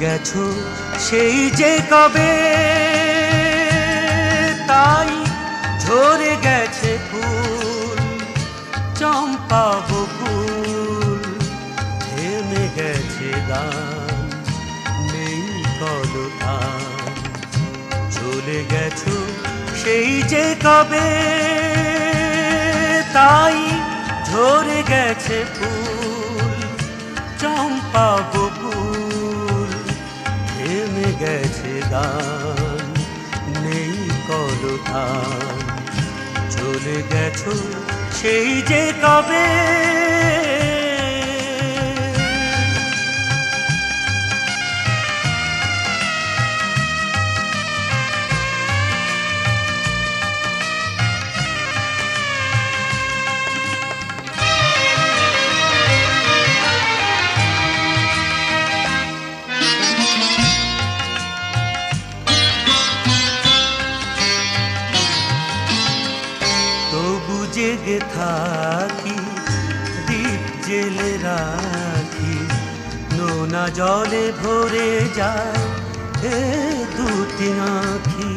গেছো সেই যে কবে, তাই ঝরে গেছে ফুল চম্পা বকুল, থেমে গেছে গান নেই কলতান। চলে গেছো সেই যে কবে, তাই ঝরে গেছে ফুল চম্পা বকুল, থেমে গেছে গান নেই কলতান। চলে গেছো সেই যে কবে। তবু জেগে থাকি দীপ জেলে রাখি, নোনা জলে ভরে যায় এ দুটি আঁখি।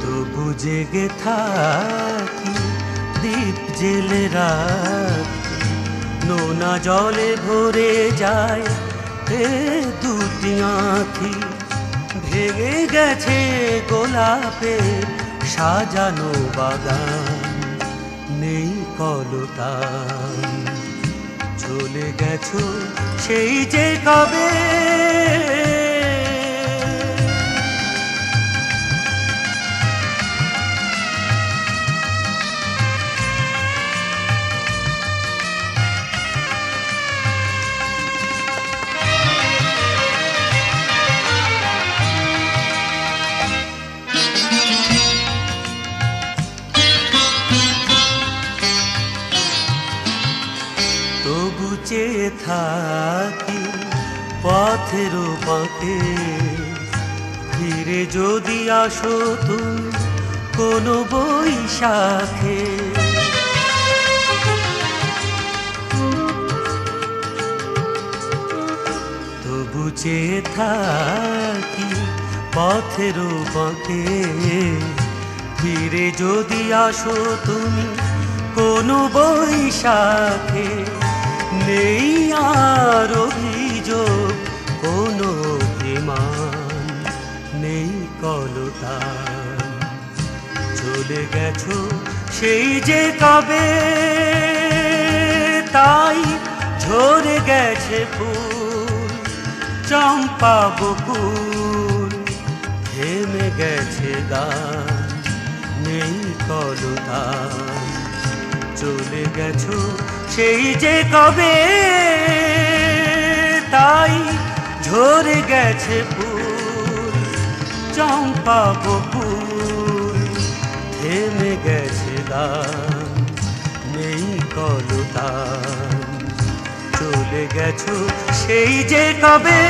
তবু জেগে থাকি দীপ জেলে রাখি, নোনা জলে ভরে যায় এ দুটি আঁখি। ভেঙে গেছে গোলাপে সাজানো বাগান নেই কলতান। চলে গেছো সেই যে কবে। তবু চেয়ে থাকি পথের বাঁকে, ফিরে যদি আসো তুমি কোনো বৈশাখে। তবু চেয়ে থাকি পথের বাঁকে, ফিরে যদি আসো তুমি কোনো বৈশাখে। নেই আর অভিযোগ কোনো অভিমান নেই কলতান। চলে গেছো সেই যে কবে, তাই ঝরে গেছে ফুল চম্পা বকুল, থেমে গেছে গান নেই কলতান। চলে গেছো সেই যে কবে, তাই ঝরে গেছে ফুল চম্পা বকুল, থেমে গেছে গান নেই কলতান। চলে গেছো সেই যে কবে।